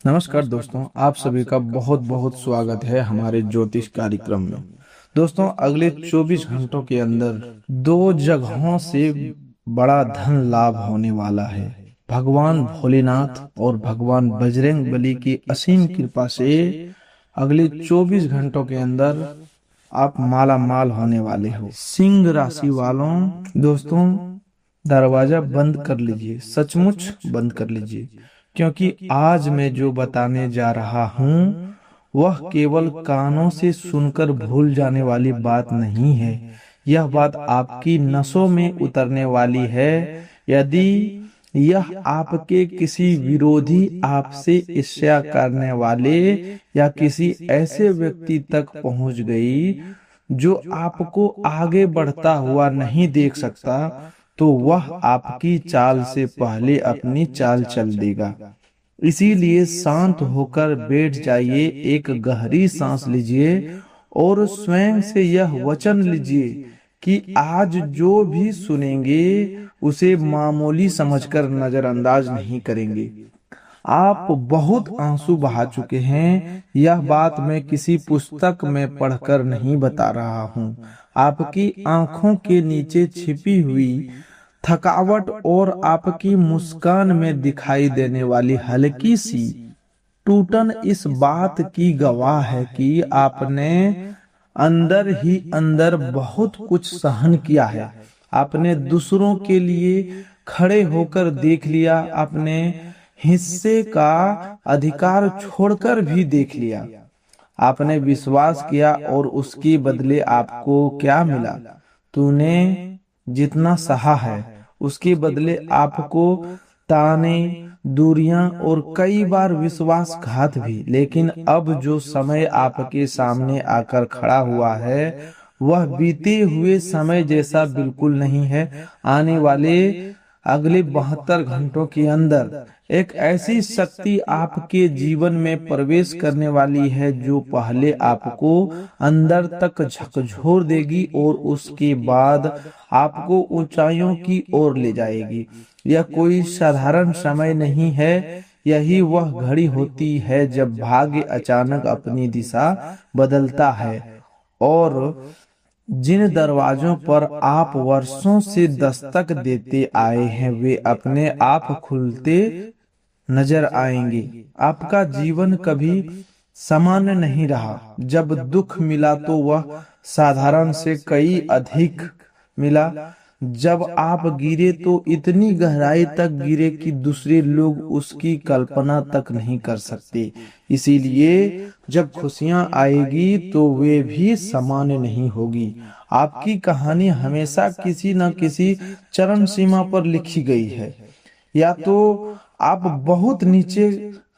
नमस्कार दोस्तों, आप सभी का बहुत बहुत स्वागत है हमारे ज्योतिष कार्यक्रम में। दोस्तों, अगले 24 घंटों के अंदर दो जगहों से बड़ा धन लाभ होने वाला है। भगवान भोलेनाथ और भगवान बजरंग बली की असीम कृपा से अगले 24 घंटों के अंदर आप माला माल होने वाले हो। सिंह राशि वालों, दोस्तों, दरवाजा बंद कर लीजिए, सचमुच बंद कर लीजिए, क्योंकि आज मैं जो बताने जा रहा हूं वह केवल कानों से सुनकर भूल जाने वाली बात नहीं है। यह बात आपकी नसों में उतरने वाली है। यदि यह आपके किसी विरोधी, आपसे ईर्ष्या करने वाले या किसी ऐसे व्यक्ति तक पहुंच गई जो आपको आगे बढ़ता हुआ नहीं देख सकता, तो वह आपकी चाल से पहले अपनी चाल चल देगा। इसीलिए शांत होकर बैठ जाइए, एक गहरी सांस लीजिए और स्वयं से यह वचन लीजिए कि आज जो भी सुनेंगे उसे मामूली समझकर नजरअंदाज नहीं करेंगे। आप बहुत आंसू बहा चुके हैं, यह बात मैं किसी पुस्तक में पढ़कर नहीं बता रहा हूँ। आपकी आंखों के नीचे छिपी हुई थकावट और आपकी मुस्कान में दिखाई देने वाली हल्की सी टूटन इस बात की गवाह है कि आपने अंदर ही अंदर बहुत कुछ सहन किया है। आपने दूसरों के लिए खड़े होकर देख लिया, आपने हिस्से का अधिकार छोड़कर भी देख लिया। आपने विश्वास किया और उसके बदले आपको क्या मिला? तूने जितना सहा है उसके बदले आपको ताने, दूरियां और कई बार विश्वासघात भी। लेकिन अब जो समय आपके सामने आकर खड़ा हुआ है वह बीते हुए समय जैसा बिल्कुल नहीं है। आने वाले अगले 72 घंटों के अंदर एक ऐसी शक्ति आपके जीवन में प्रवेश करने वाली है जो पहले आपको अंदर तक झकझोर देगी और उसके बाद आपको ऊंचाइयों की ओर ले जाएगी। यह कोई साधारण समय नहीं है, यही वह घड़ी होती है जब भाग्य अचानक अपनी दिशा बदलता है और जिन दरवाजों पर आप वर्षों से दस्तक देते आए हैं वे अपने आप खुलते नजर आएंगे। आपका जीवन कभी सामान्य नहीं रहा। जब दुख मिला तो वह साधारण से कई अधिक मिला। जब आप गिरे तो इतनी गहराई तक गिरे कि दूसरे लोग उसकी कल्पना तक नहीं कर सकते। इसीलिए जब खुशियां आएगी तो वे भी सामान्य नहीं होगी। आपकी कहानी हमेशा किसी न किसी चरम सीमा पर लिखी गई है। या तो आप बहुत नीचे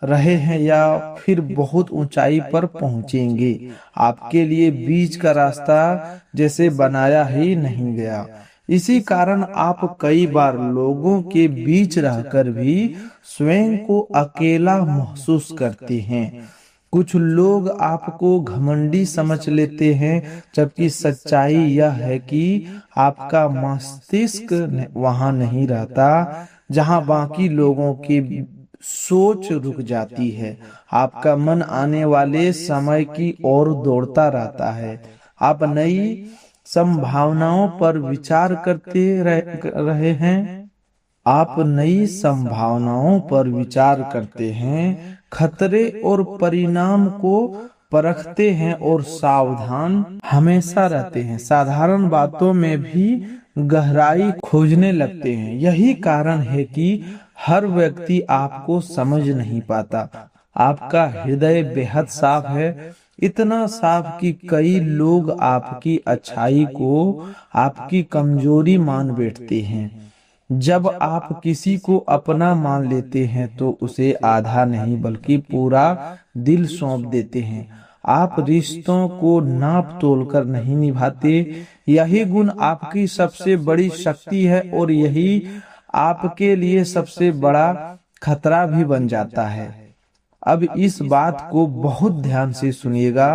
रहे हैं या फिर बहुत ऊंचाई पर पहुंचेंगे। आपके लिए बीच का रास्ता जैसे बनाया ही नहीं गया। इसी कारण आप कई बार लोगों के बीच रहकर भी स्वयं को अकेला महसूस करते हैं। कुछ लोग आपको घमंडी समझ लेते हैं, जबकि सच्चाई यह है कि आपका मस्तिष्क वहां नहीं रहता जहां बाकी लोगों की सोच रुक जाती है। आपका मन आने वाले समय की ओर दौड़ता रहता है। आप नई संभावनाओं पर विचार करते रहे हैं। आप नई संभावनाओं पर विचार करते हैं, खतरे और परिणाम को परखते हैं और सावधान हमेशा रहते हैं। साधारण बातों में भी गहराई खोजने लगते हैं। यही कारण है कि हर व्यक्ति आपको समझ नहीं पाता। आपका हृदय बेहद साफ है, इतना साफ कि कई लोग आपकी अच्छाई को आपकी कमजोरी मान बैठते हैं। जब आप किसी को अपना मान लेते हैं तो उसे आधा नहीं बल्कि पूरा दिल सौंप देते हैं। आप रिश्तों को नाप तोलकर नहीं निभाते। यही गुण आपकी सबसे बड़ी शक्ति है और यही आपके लिए सबसे बड़ा खतरा भी बन जाता है। अब इस बात को बहुत ध्यान से सुनिएगा।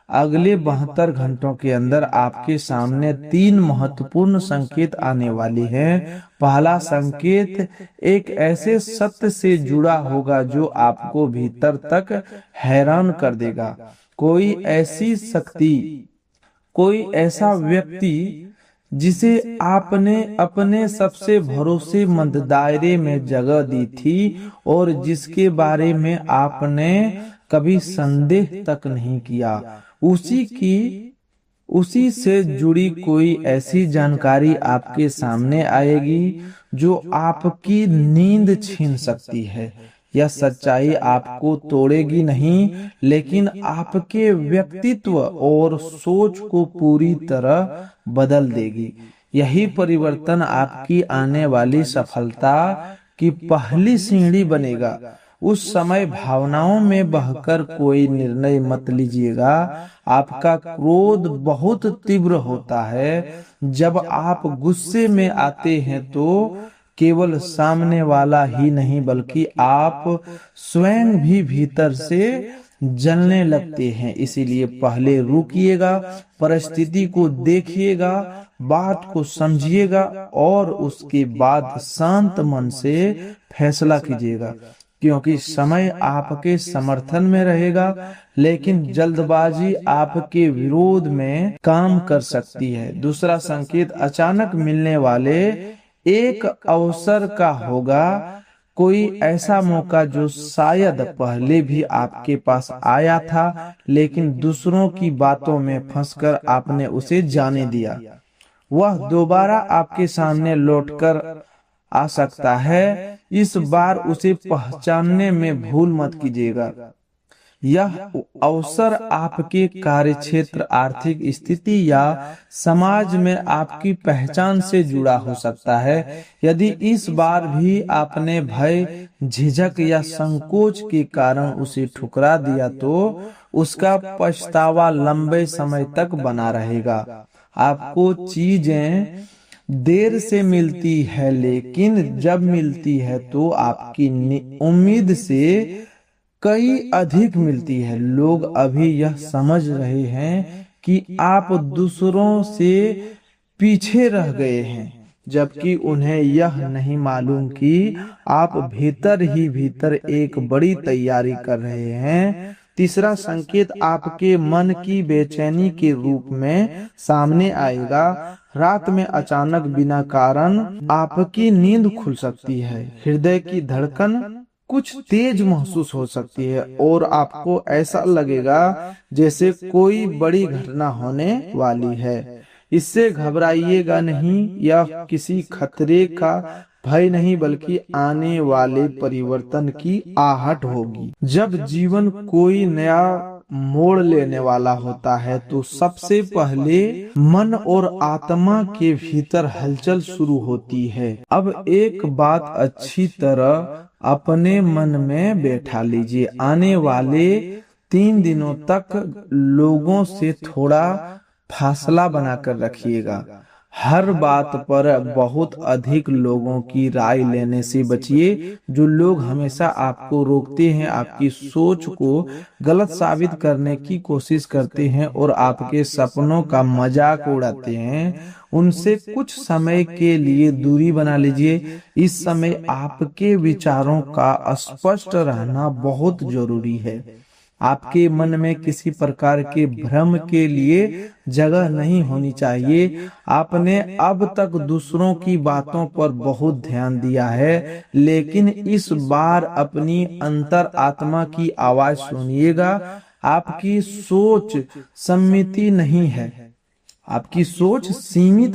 अगले 72 घंटों के अंदर आपके सामने 3 महत्वपूर्ण संकेत आने वाले हैं। पहला संकेत एक ऐसे सत्य से जुड़ा होगा जो आपको भीतर तक हैरान कर देगा। कोई ऐसी शक्ति, कोई ऐसा व्यक्ति जिसे आपने अपने सबसे भरोसेमंद दायरे में जगह दी थी और जिसके बारे में आपने कभी संदेह तक नहीं किया, उसी से जुड़ी कोई ऐसी जानकारी आपके सामने आएगी जो आपकी नींद छीन सकती है। यह सच्चाई आपको तोड़ेगी नहीं, लेकिन आपके व्यक्तित्व और सोच को पूरी तरह बदल देगी। यही परिवर्तन आपकी आने वाली सफलता की पहली सीढ़ी बनेगा। उस समय भावनाओं में बहकर कोई निर्णय मत लीजिएगा। आपका क्रोध बहुत तीव्र होता है। जब आप गुस्से में आते हैं तो केवल सामने वाला ही नहीं बल्कि आप स्वयं भी भीतर से जलने लगते हैं। इसीलिए पहले रुकिएगा, परिस्थिति को देखिएगा, बात को समझिएगा और उसके बाद शांत मन से फैसला कीजिएगा, क्योंकि समय आपके समर्थन में रहेगा, लेकिन जल्दबाजी आपके विरोध में काम कर सकती है। दूसरा संकेत अचानक मिलने वाले एक अवसर का होगा। कोई ऐसा मौका जो शायद पहले भी आपके पास आया था, लेकिन दूसरों की बातों में फंसकर आपने उसे जाने दिया। वह दोबारा आपके सामने लौटकर आ सकता है। इस बार उसे पहचानने में भूल मत कीजिएगा। यह अवसर आपके कार्यक्षेत्र, आर्थिक स्थिति या समाज में आपकी पहचान से जुड़ा हो सकता है। यदि इस बार भी आपने भय, झिझक या संकोच के कारण उसे ठुकरा दिया तो उसका पछतावा लंबे समय तक बना रहेगा। आपको चीजें देर से मिलती है, लेकिन जब मिलती है तो आपकी उम्मीद से कई अधिक मिलती है। लोग अभी यह समझ रहे हैं कि आप दूसरों से पीछे रह गए हैं, जबकि उन्हें यह नहीं मालूम कि आप भीतर ही भीतर एक बड़ी तैयारी कर रहे हैं। तीसरा संकेत आपके मन की बेचैनी के रूप में सामने आएगा। रात में अचानक बिना कारण आपकी नींद खुल सकती है, हृदय की धड़कन कुछ तेज महसूस हो सकती है और आपको ऐसा लगेगा जैसे कोई बड़ी घटना होने वाली है। इससे घबराइएगा नहीं, यह किसी खतरे का भय नहीं बल्कि आने वाले परिवर्तन की आहट होगी। जब जीवन कोई नया मोड़ लेने वाला होता है तो सबसे पहले मन और आत्मा के भीतर हलचल शुरू होती है। अब एक बात अच्छी तरह अपने मन में बैठा लीजिए। आने वाले 3 दिनों तक लोगों से थोड़ा फासला बनाकर रखिएगा। हर बात पर बहुत अधिक लोगों की राय लेने से बचिए। जो लोग हमेशा आपको रोकते हैं, आपकी सोच को गलत साबित करने की कोशिश करते हैं और आपके सपनों का मजाक उड़ाते हैं, उनसे कुछ समय के लिए दूरी बना लीजिए। इस समय आपके विचारों का स्पष्ट रहना बहुत जरूरी है। आपके मन में किसी प्रकार के भ्रम के लिए जगह नहीं होनी चाहिए। आपने अब तक दूसरों की बातों पर बहुत ध्यान दिया है, लेकिन इस बार अपनी अंतर आत्मा की आवाज सुनिएगा। आपकी सोच सीमित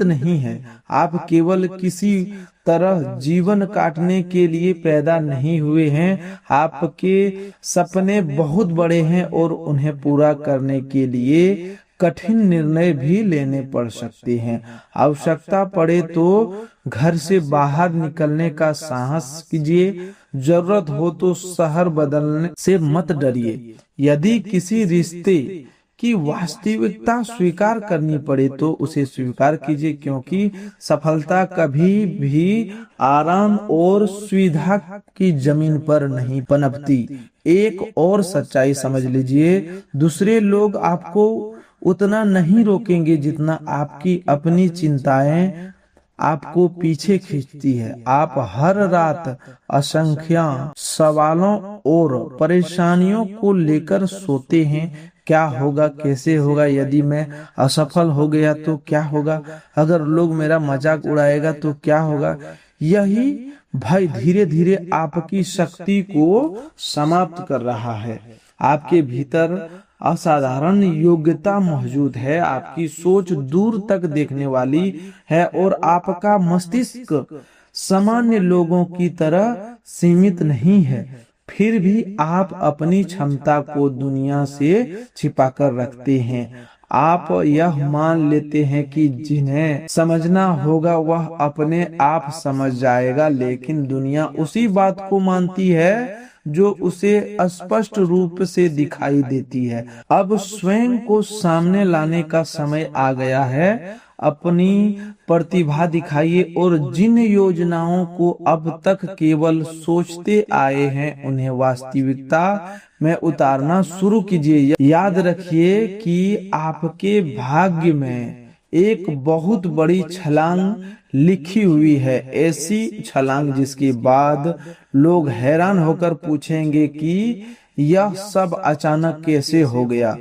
नहीं है। आप केवल किसी तरह जीवन काटने के लिए पैदा नहीं हुए हैं। आपके सपने बहुत बड़े हैं और उन्हें पूरा करने के लिए कठिन निर्णय भी लेने पड़ सकते हैं। आवश्यकता पड़े तो घर से बाहर निकलने का साहस कीजिए। जरूरत हो तो शहर बदलने से मत डरिए। यदि किसी रिश्ते कि वास्तविकता स्वीकार करनी पड़े तो उसे स्वीकार कीजिए, क्योंकि सफलता कभी भी आराम और सुविधा की जमीन पर नहीं पनपती। एक और सच्चाई समझ लीजिए, दूसरे लोग आपको उतना नहीं रोकेंगे जितना आपकी अपनी चिंताएं आपको पीछे खींचती है। आप हर रात असंख्य सवालों और परेशानियों को लेकर सोते हैं। क्या होगा, कैसे होगा, यदि मैं असफल हो गया तो क्या होगा, अगर लोग मेरा मजाक उड़ाएगा तो क्या होगा। यही भय धीरे धीरे आपकी शक्ति को समाप्त कर रहा है। आपके भीतर असाधारण योग्यता मौजूद है, आपकी सोच दूर तक देखने वाली है और आपका मस्तिष्क सामान्य लोगों की तरह सीमित नहीं है। फिर भी आप अपनी क्षमता को दुनिया से छिपाकर रखते हैं। आप यह मान लेते हैं कि जिन्हें समझना होगा वह अपने आप समझ जाएगा, लेकिन दुनिया उसी बात को मानती है जो उसे स्पष्ट रूप से दिखाई देती है। अब स्वयं को सामने लाने का समय आ गया है। अपनी प्रतिभा दिखाइए और जिन योजनाओं को अब तक केवल सोचते आए हैं उन्हें वास्तविकता में उतारना शुरू कीजिए। याद रखिए कि आपके भाग्य में एक बहुत बड़ी छलांग लिखी हुई है, ऐसी छलांग जिसके बाद लोग हैरान होकर पूछेंगे कि यह सब अचानक कैसे हो गया।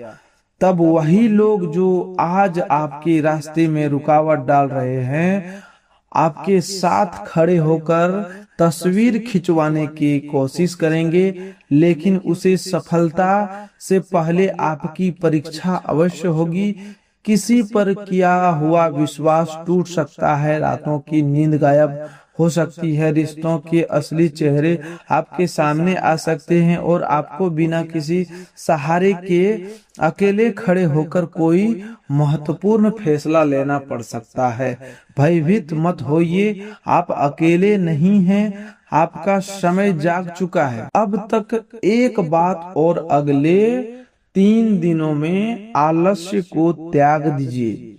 तब वही लोग जो आज आपके रास्ते में रुकावट डाल रहे हैं आपके साथ खड़े होकर तस्वीर खिंचवाने की कोशिश करेंगे, लेकिन उसे सफलता से पहले आपकी परीक्षा अवश्य होगी। किसी पर किया हुआ विश्वास टूट सकता है, रातों की नींद गायब हो सकती है, रिश्तों के असली चेहरे आपके सामने आ सकते हैं और आपको बिना किसी सहारे के अकेले खड़े होकर कोई महत्वपूर्ण फैसला लेना पड़ सकता है। भयभीत मत होइए, आप अकेले नहीं हैं, आपका समय जाग चुका है। अब तक एक बात और, अगले 3 दिनों में आलस्य को त्याग दीजिए।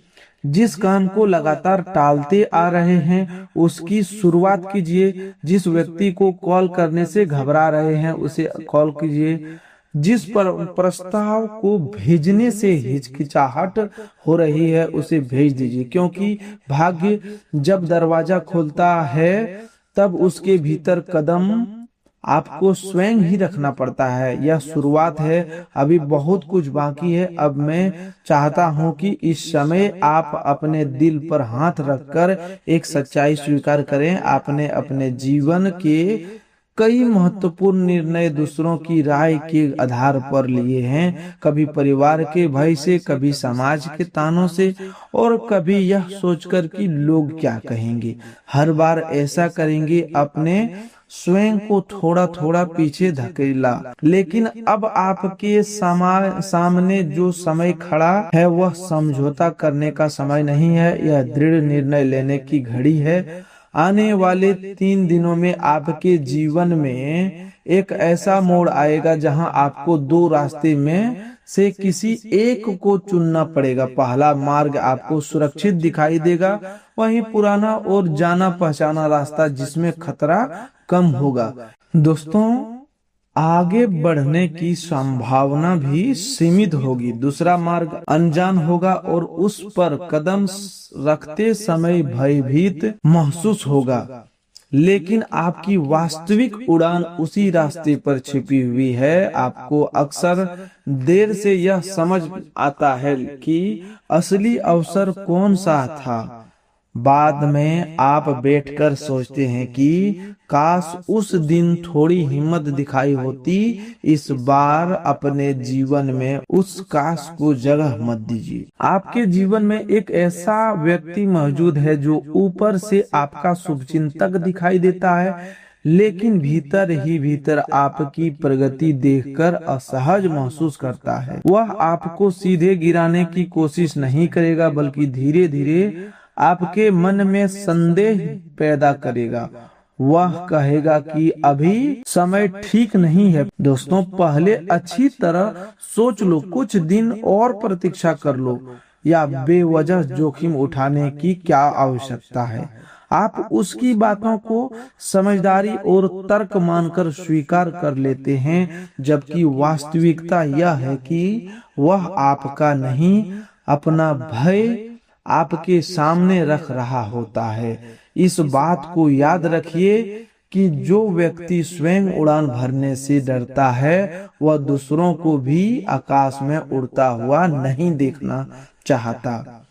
जिस काम को लगातार टालते आ रहे हैं उसकी शुरुआत कीजिए। जिस व्यक्ति को कॉल करने से घबरा रहे हैं उसे कॉल कीजिए। जिस पर प्रस्ताव को भेजने से हिचकिचाहट हो रही है उसे भेज दीजिए, क्योंकि भाग्य जब दरवाजा खोलता है तब उसके भीतर कदम आपको स्वयं ही रखना पड़ता है। यह शुरुआत है, अभी बहुत कुछ बाकी है। अब मैं चाहता हूं कि इस समय आप अपने दिल पर हाथ रखकर एक सच्चाई स्वीकार करें। आपने अपने जीवन के कई महत्वपूर्ण निर्णय दूसरों की राय के आधार पर लिए हैं, कभी परिवार के भय से, कभी समाज के तानों से और कभी यह सोचकर कि लोग क्या कहेंगे। हर बार ऐसा करेंगे अपने स्वयं को थोड़ा थोड़ा पीछे धकेला, लेकिन अब आपके सामने जो समय खड़ा है वह समझौता करने का समय नहीं है, यह दृढ़ निर्णय लेने की घड़ी है। आने वाले 3 दिनों में आपके जीवन में एक ऐसा मोड़ आएगा जहां आपको 2 रास्ते में से किसी एक को चुनना पड़ेगा। पहला मार्ग आपको सुरक्षित दिखाई देगा, वहीं पुराना और जाना पहचाना रास्ता जिसमें खतरा कम होगा। दोस्तों, आगे बढ़ने की संभावना भी सीमित होगी। दूसरा मार्ग अनजान होगा और उस पर कदम रखते समय भयभीत महसूस होगा, लेकिन आपकी वास्तविक उड़ान उसी रास्ते पर छिपी हुई है। आपको अक्सर देर से यह समझ आता है कि असली अवसर कौन सा था। बाद में आप बैठकर सोचते हैं कि काश उस दिन थोड़ी हिम्मत दिखाई होती। इस बार अपने जीवन में उस काश को जगह मत दीजिए। आपके जीवन में एक ऐसा व्यक्ति मौजूद है जो ऊपर से आपका शुभचिंतक दिखाई देता है, लेकिन भीतर ही भीतर आपकी प्रगति देखकर असहज महसूस करता है। वह आपको सीधे गिराने की कोशिश नहीं करेगा, बल्कि धीरे धीरे आपके मन में संदेह पैदा करेगा। वह कहेगा कि अभी समय ठीक नहीं है। दोस्तों, पहले अच्छी तरह सोच लो, कुछ दिन और प्रतीक्षा कर लो, या बेवजह जोखिम उठाने की क्या आवश्यकता है। आप उसकी बातों को समझदारी और तर्क मानकर स्वीकार कर लेते हैं, जबकि वास्तविकता यह है कि वह आपका नहीं, अपना भय आपके सामने रख रहा होता है। इस बात को याद रखिए कि जो व्यक्ति स्वयं उड़ान भरने से डरता है, वह दूसरों को भी आकाश में उड़ता हुआ नहीं देखना चाहता।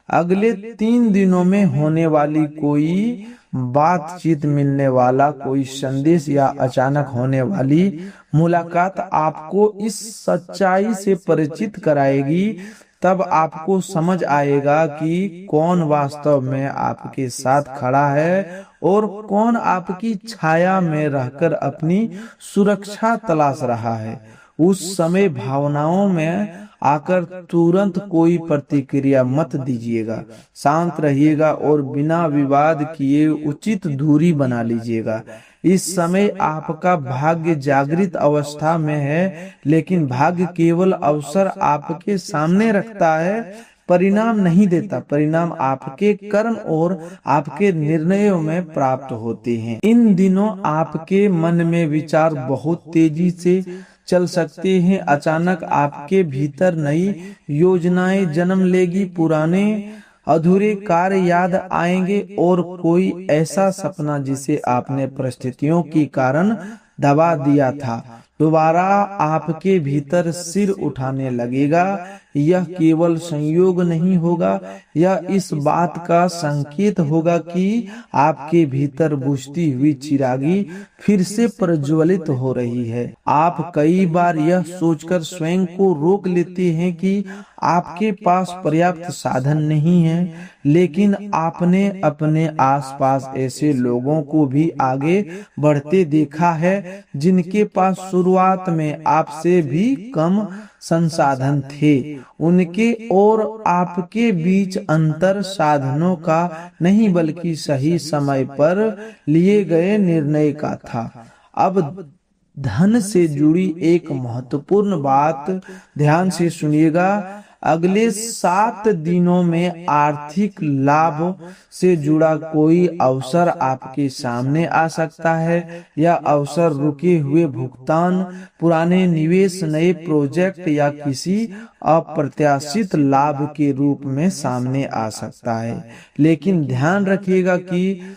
अगले 3 दिनों में होने वाली कोई बातचीत, मिलने वाला कोई संदेश या अचानक होने वाली मुलाकात आपको इस सच्चाई से परिचित कराएगी। तब आपको समझ आएगा कि कौन वास्तव में आपके साथ खड़ा है और कौन आपकी छाया में रहकर अपनी सुरक्षा तलाश रहा है। उस समय भावनाओं में आकर तुरंत कोई प्रतिक्रिया मत दीजिएगा। शांत रहिएगा और बिना विवाद किए उचित दूरी बना लीजिएगा। इस समय आपका भाग्य जागृत अवस्था में है, लेकिन भाग्य केवल अवसर आपके सामने रखता है, परिणाम नहीं देता। परिणाम आपके कर्म और आपके निर्णयों में प्राप्त होते हैं। इन दिनों आपके मन में विचार बहुत तेजी से चल सकते हैं। अचानक आपके भीतर नई योजनाएं जन्म लेगी, पुराने अधूरे कार्य याद आएंगे और कोई ऐसा सपना जिसे आपने परिस्थितियों के कारण दबा दिया था, दोबारा आपके भीतर सिर उठाने लगेगा। यह केवल संयोग नहीं होगा, यह इस बात का संकेत होगा कि आपके भीतर बुझती हुई चिरागी फिर से प्रज्वलित हो रही है। आप कई बार यह सोचकर स्वयं को रोक लेते हैं कि आपके पास पर्याप्त साधन नहीं है, लेकिन आपने अपने आसपास ऐसे लोगों को भी आगे बढ़ते देखा है जिनके पास शुरुआत में आपसे भी कम संसाधन थे। उनके और आपके बीच अंतर साधनों का नहीं, बल्कि सही समय पर लिए गए निर्णय का था। अब धन से जुड़ी एक महत्वपूर्ण बात ध्यान से सुनिएगा। अगले 7 दिनों में आर्थिक लाभ से जुड़ा कोई अवसर आपके सामने आ सकता है। यह अवसर रुके हुए भुगतान, पुराने निवेश, नए प्रोजेक्ट या किसी अप्रत्याशित लाभ के रूप में सामने आ सकता है। लेकिन ध्यान रखिएगा कि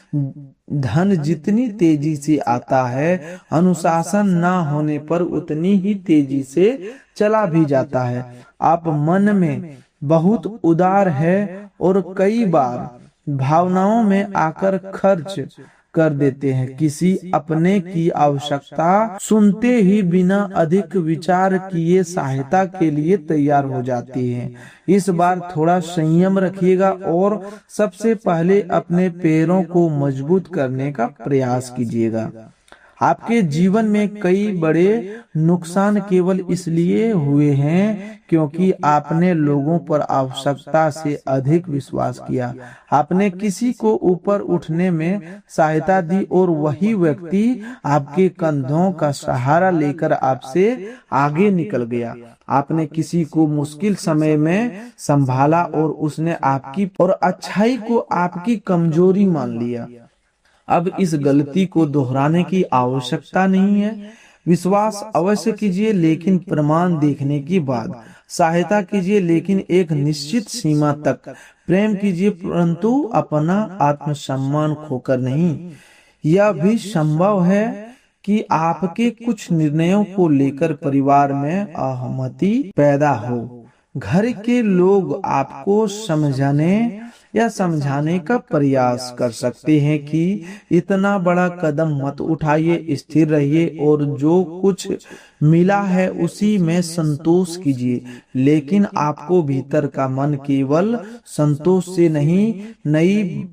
धन जितनी तेजी से आता है, अनुशासन ना होने पर उतनी ही तेजी से चला भी जाता है। आप मन में बहुत उदार है और कई बार भावनाओं में आकर खर्च कर देते हैं। किसी अपने की आवश्यकता सुनते ही बिना अधिक विचार किए सहायता के लिए तैयार हो जाते हैं। इस बार थोड़ा संयम रखिएगा और सबसे पहले अपने पैरों को मजबूत करने का प्रयास कीजिएगा। आपके जीवन में कई बड़े नुकसान केवल इसलिए हुए हैं क्योंकि आपने लोगों पर आवश्यकता से अधिक विश्वास किया। आपने किसी को ऊपर उठने में सहायता दी और वही व्यक्ति आपके कंधों का सहारा लेकर आपसे आगे निकल गया। आपने किसी को मुश्किल समय में संभाला और उसने आपकी और अच्छाई को आपकी कमजोरी मान लिया। अब इस गलती को दोहराने की आवश्यकता नहीं है। विश्वास अवश्य कीजिए, लेकिन प्रमाण देखने के बाद। सहायता कीजिए, लेकिन एक निश्चित सीमा तक। प्रेम कीजिए, परंतु अपना आत्मसम्मान खोकर नहीं। यह भी संभव है कि आपके कुछ निर्णयों को लेकर परिवार में असहमति पैदा हो। घर के लोग आपको समझाने का प्रयास कर सकते हैं कि इतना बड़ा कदम मत उठाइए, स्थिर रहिए और जो कुछ मिला है उसी में संतोष कीजिए। लेकिन आपको भीतर का मन केवल संतोष से नहीं, नई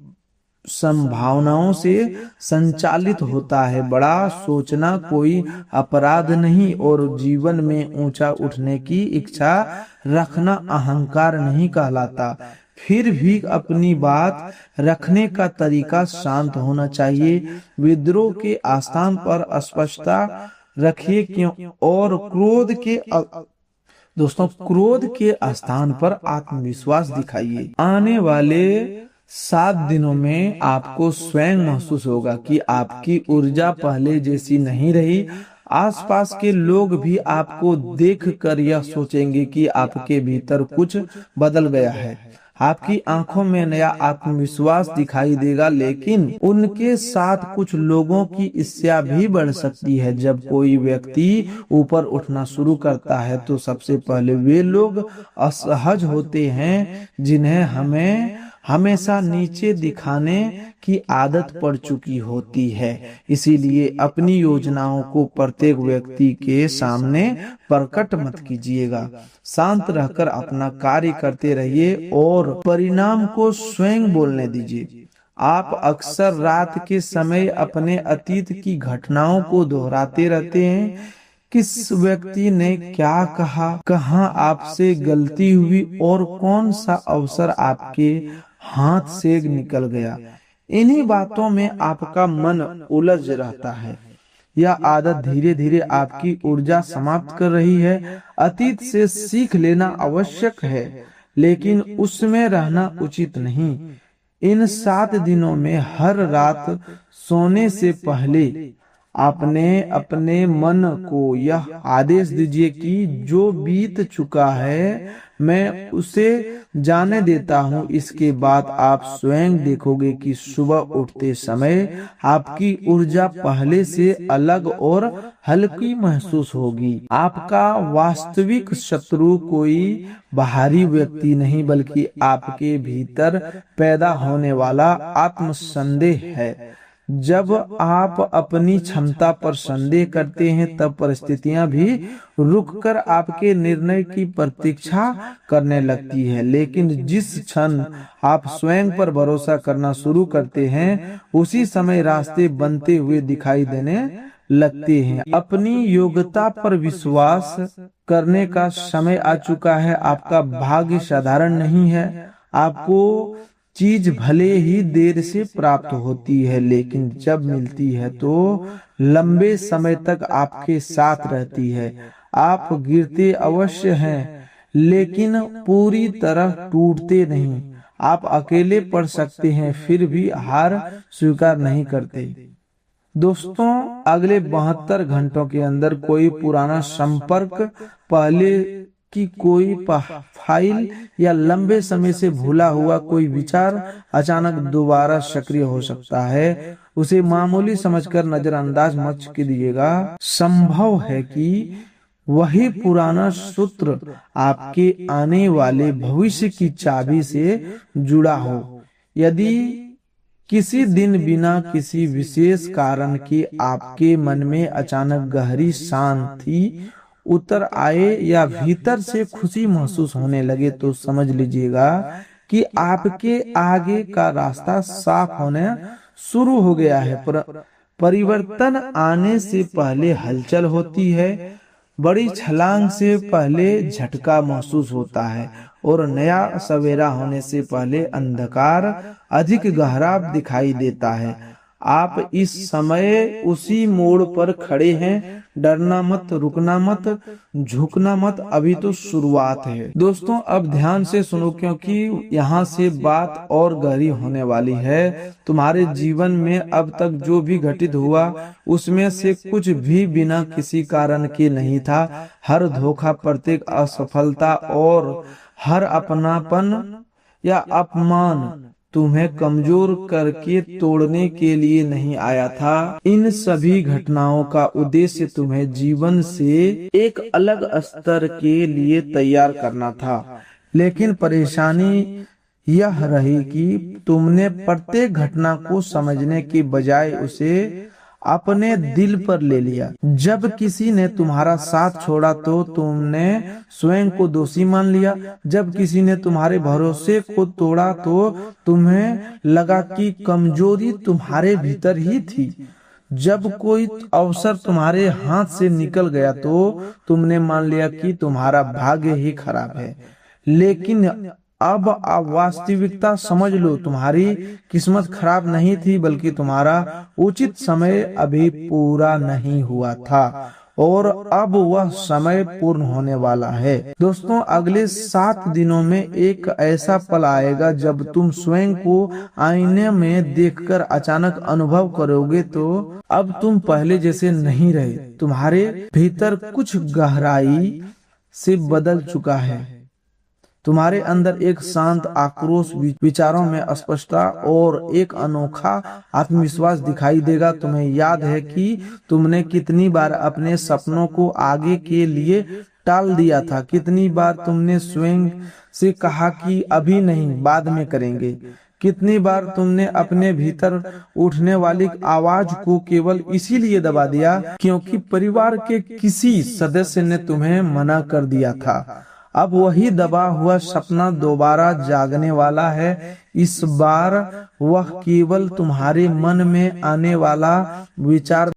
संभावनाओं से संचालित होता है। बड़ा सोचना कोई अपराध नहीं और जीवन में ऊंचा उठने की इच्छा रखना अहंकार नहीं कहलाता। फिर भी अपनी बात रखने का तरीका शांत होना चाहिए। विद्रोह के स्थान पर स्पष्टता रखिए, क्यों और दोस्तों क्रोध के स्थान पर आत्मविश्वास दिखाइए। आने वाले 7 दिनों में आपको स्वयं महसूस होगा कि आपकी ऊर्जा पहले जैसी नहीं रही। आसपास के लोग भी आपको देखकर यह सोचेंगे कि आपके भीतर कुछ बदल गया है। आपकी आंखों में नया आत्मविश्वास दिखाई देगा, लेकिन उनके साथ कुछ लोगों की ईर्ष्या भी बढ़ सकती है। जब कोई व्यक्ति ऊपर उठना शुरू करता है तो सबसे पहले वे लोग असहज होते हैं जिन्हें हमें हमेशा नीचे दिखाने की आदत पड़ चुकी होती है। इसीलिए अपनी योजनाओं को प्रत्येक व्यक्ति के सामने प्रकट मत कीजिएगा। शांत रहकर अपना कार्य करते रहिए और परिणाम को स्वयं बोलने दीजिए। आप अक्सर रात के समय अपने अतीत की घटनाओं को दोहराते रहते हैं। किस व्यक्ति ने क्या कहा, कहाँ आपसे गलती हुई और कौन सा अवसर आपके हाथ से निकल गया। इन्हीं बातों में आपका मन उलझ रहता है। यह आदत धीरे धीरे आपकी ऊर्जा समाप्त कर रही है। अतीत से सीख लेना आवश्यक है, लेकिन उसमें रहना उचित नहीं। इन 7 दिनों में हर रात सोने से पहले आपने अपने मन को यह आदेश दीजिए कि जो बीत चुका है मैं उसे जाने देता हूँ। इसके बाद आप स्वयं देखोगे कि सुबह उठते समय आपकी ऊर्जा पहले से अलग और हल्की महसूस होगी। आपका वास्तविक शत्रु कोई बाहरी व्यक्ति नहीं, बल्कि आपके भीतर पैदा होने वाला आत्मसंदेह है। जब आप अपनी क्षमता पर संदेह करते हैं तब परिस्थितियां भी रुककर आपके निर्णय की प्रतीक्षा करने लगती है। लेकिन जिस क्षण आप स्वयं पर भरोसा करना शुरू करते हैं उसी समय रास्ते बनते हुए दिखाई देने लगते हैं। अपनी योग्यता पर विश्वास करने का समय आ चुका है। आपका भाग्य साधारण नहीं है। आपको चीज भले ही देर से प्राप्त होती है, लेकिन जब मिलती है तो लंबे समय तक आपके साथ रहती है। आप गिरते अवश्य हैं, लेकिन पूरी तरह टूटते नहीं। आप अकेले पड़ सकते हैं, फिर भी हार स्वीकार नहीं करते। दोस्तों, अगले 72 घंटों के अंदर कोई पुराना संपर्क, पहले कि कोई फाइल या लंबे समय से भूला हुआ कोई विचार अचानक दोबारा सक्रिय हो सकता है। उसे मामूली समझकर नजरअंदाज मत कीजिएगा। संभव है कि वही पुराना सूत्र आपके आने वाले भविष्य की चाबी से जुड़ा हो। यदि किसी दिन बिना किसी विशेष कारण के आपके मन में अचानक गहरी शांति उतर आए या भीतर से खुशी महसूस होने लगे तो समझ लीजिएगा कि आपके आगे का रास्ता साफ होने शुरू हो गया है। परिवर्तन आने से पहले हलचल होती है, बड़ी छलांग से पहले झटका महसूस होता है और नया सवेरा होने से पहले अंधकार अधिक गहरा दिखाई देता है। आप इस समय उसी मोड़ पर खड़े हैं। डरना मत, रुकना मत, झुकना मत, अभी तो शुरुआत है। दोस्तों, अब ध्यान से सुनो, क्योंकि यहाँ से बात और गहरी होने वाली है। तुम्हारे जीवन में अब तक जो भी घटित हुआ उसमें से कुछ भी बिना किसी कारण के नहीं था। हर धोखा, प्रत्येक असफलता और हर अपनापन या अपमान तुम्हें कमजोर करके तोड़ने के लिए नहीं आया था। इन सभी घटनाओं का उद्देश्य तुम्हें जीवन से एक अलग स्तर के लिए तैयार करना था। लेकिन परेशानी यह रही कि तुमने प्रत्येक घटना को समझने के बजाय उसे अपने दिल पर ले लिया। जब किसी ने तुम्हारा साथ छोड़ा तो तुमने स्वयं को दोषी मान लिया। जब किसी ने तुम्हारे भरोसे को तोड़ा तो तुम्हें लगा कि कमजोरी तुम्हारे भीतर ही थी। जब कोई अवसर तुम्हारे हाथ से निकल गया तो तुमने मान लिया कि तुम्हारा भाग्य ही खराब है। लेकिन अब आप वास्तविकता समझ लो, तुम्हारी किस्मत खराब नहीं थी, बल्कि तुम्हारा उचित समय अभी पूरा नहीं हुआ था और अब वह समय पूर्ण होने वाला है। दोस्तों, अगले 7 दिनों में एक ऐसा पल आएगा जब तुम स्वयं को आईने में देखकर अचानक अनुभव करोगे तो अब तुम पहले जैसे नहीं रहे। तुम्हारे भीतर कुछ गहराई से बदल चुका है। तुम्हारे अंदर एक शांत आक्रोश, विचारों में स्पष्टता और एक अनोखा आत्मविश्वास दिखाई देगा। तुम्हें याद है कि तुमने कितनी बार अपने सपनों को आगे के लिए टाल दिया था, कितनी बार तुमने स्वयं से कहा कि अभी नहीं, बाद में करेंगे। कितनी बार तुमने अपने भीतर उठने वाली आवाज को केवल इसीलिए दबा दिया क्योंकि परिवार के किसी सदस्य ने तुम्हें मना कर दिया था। अब वही दबा हुआ सपना दोबारा जागने वाला है। इस बार वह केवल तुम्हारे मन में आने वाला विचार